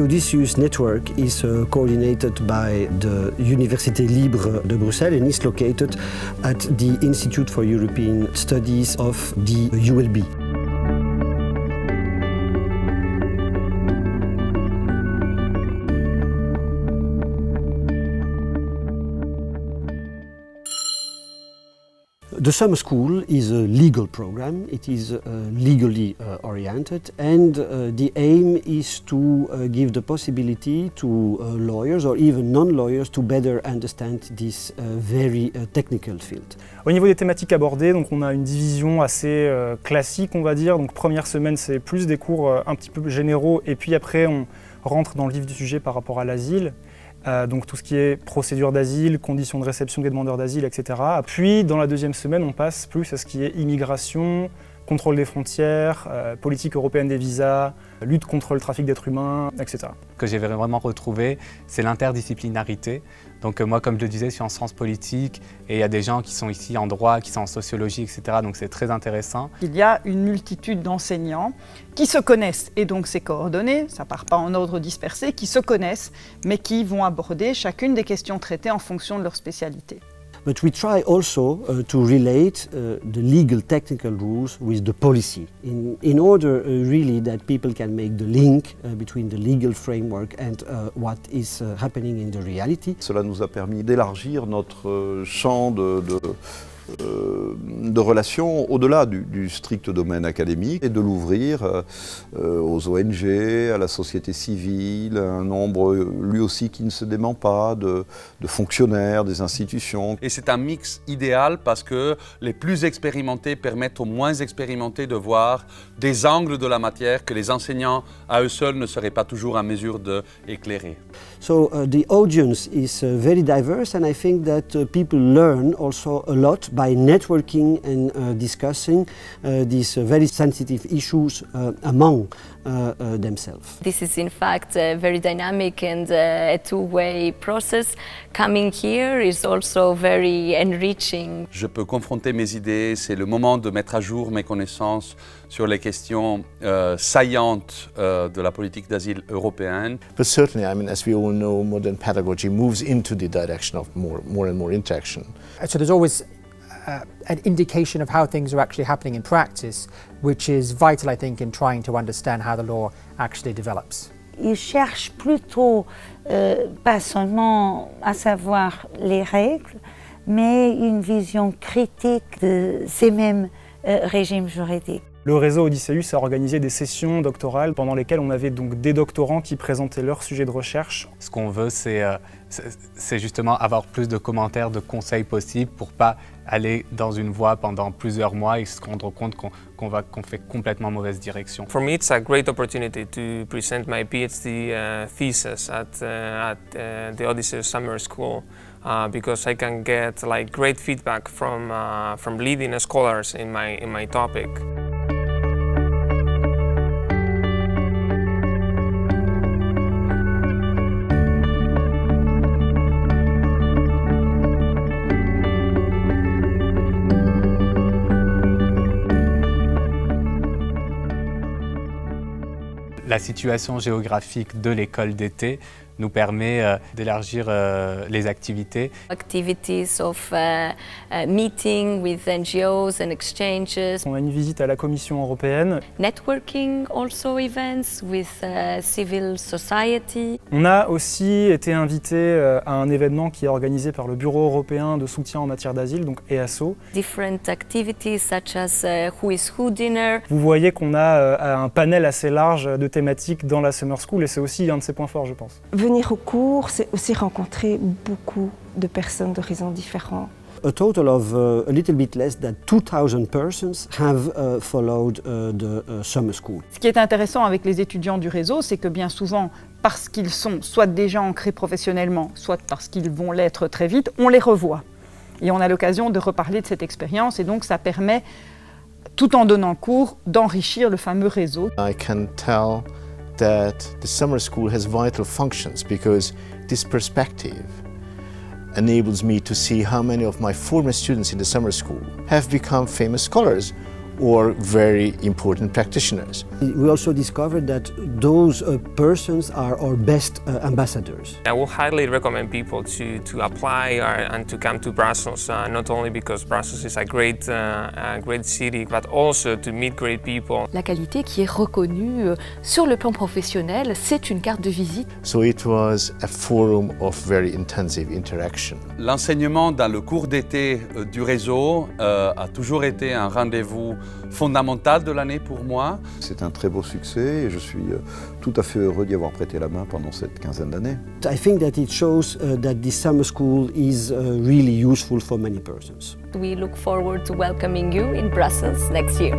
Odysseus network is coordinated by the Université Libre de Bruxelles and is located at the Institute for European Studies of the ULB. The summer school is a legal program. It is legally oriented, and the aim is to give the possibility to lawyers or even non-lawyers to better understand this very technical field. Au niveau des thématiques abordées, donc on a une division assez classique, on va dire. Donc première semaine, c'est plus des cours un petit peu généraux, et puis après on rentre dans le vif du sujet par rapport à l'asile. Donc tout ce qui est procédure d'asile, conditions de réception des demandeurs d'asile, etc. Puis dans la deuxième semaine, on passe plus à ce qui est immigration, contrôle des frontières, politique européenne des visas, lutte contre le trafic d'êtres humains, etc. Ce que j'ai vraiment retrouvé, c'est l'interdisciplinarité. Donc moi, comme je le disais, je suis en sciences politiques et il y a des gens qui sont ici en droit, qui sont en sociologie, etc. Donc c'est très intéressant. Il y a une multitude d'enseignants qui se connaissent et donc c'est coordonné, ça ne part pas en ordre dispersé, qui se connaissent mais qui vont aborder chacune des questions traitées en fonction de leur spécialité. But we try also to relate the legal technical rules with the policy in order really that people can make the link between the legal framework and what is happening in the reality. Cela nous a permis d'élargir notre champ de relations au-delà du strict domaine académique et de l'ouvrir aux ONG, à la société civile, un nombre lui aussi qui ne se dément pas, de fonctionnaires, des institutions. Et c'est un mix idéal parce que les plus expérimentés permettent aux moins expérimentés de voir des angles de la matière que les enseignants à eux seuls ne seraient pas toujours en mesure d'éclairer. So the audience is very diverse, and I think that people learn also a lot by networking and discussing these very sensitive issues among themselves. This is in fact a very dynamic and a two-way process. Coming here is also very enriching. Je peux confronter mes idées, c'est le moment de mettre à jour mes connaissances sur les questions saillantes de la politique d'asile européenne. But certainly, I mean, as we all know, modern pedagogy moves into the direction of more and more interaction. So there's always an indication of how things are actually happening in practice, which is vital, I think, in trying to understand how the law actually develops. Ils cherchent plutôt pas seulement à savoir les règles, mais une vision critique de ces mêmes régimes juridiques. Le réseau Odysseus a organisé des sessions doctorales pendant lesquelles on avait donc des doctorants qui présentaient leurs sujets de recherche. Ce qu'on veut, c'est justement avoir plus de commentaires, de conseils possibles pour pas aller dans une voie pendant plusieurs mois et se rendre compte qu'on fait complètement mauvaise direction. For me, it's a great opportunity to present my PhD thesis at the Odysseus Summer School because I can get like great feedback from leading scholars in my topic. La situation géographique de l'école d'été nous permet d'élargir les activités. Activities of meeting with NGOs and exchanges. On a une visite à la Commission européenne. Networking also events with civil society. On a aussi été invité à un événement qui est organisé par le Bureau européen de soutien en matière d'asile, donc EASO. Different activities such as Who is Who dinner. Vous voyez qu'on a un panel assez large de thématiques dans la Summer School et c'est aussi un de ses points forts, je pense. Venir au cours, c'est aussi rencontrer beaucoup de personnes d'horizons différents. A total of a little bit less than 2,000 persons have followed the summer school. Ce qui est intéressant avec les étudiants du réseau, c'est que bien souvent, parce qu'ils sont soit déjà ancrés professionnellement, soit parce qu'ils vont l'être très vite, on les revoit. Et on a l'occasion de reparler de cette expérience et donc ça permet, tout en donnant cours, d'enrichir le fameux réseau. I can tell that the summer school has vital functions because this perspective enables me to see how many of my former students in the summer school have become famous scholars or very important practitioners. We also discovered that those persons are our best ambassadors. I will highly recommend people to apply and to come to Brussels, not only because Brussels is a great city, but also to meet great people. La qualité qui est reconnue sur le plan professionnel, c'est une carte de visite. So it was a forum of very intensive interaction. L'enseignement dans le cours d'été du réseau a toujours été un rendez-vous fondamental de l'année pour moi. C'est un très beau succès et je suis tout à fait heureux d'y avoir prêté la main pendant cette quinzaine d'années. I think that it shows that this summer school is really useful for many persons. We look forward to welcoming you in Brussels next year.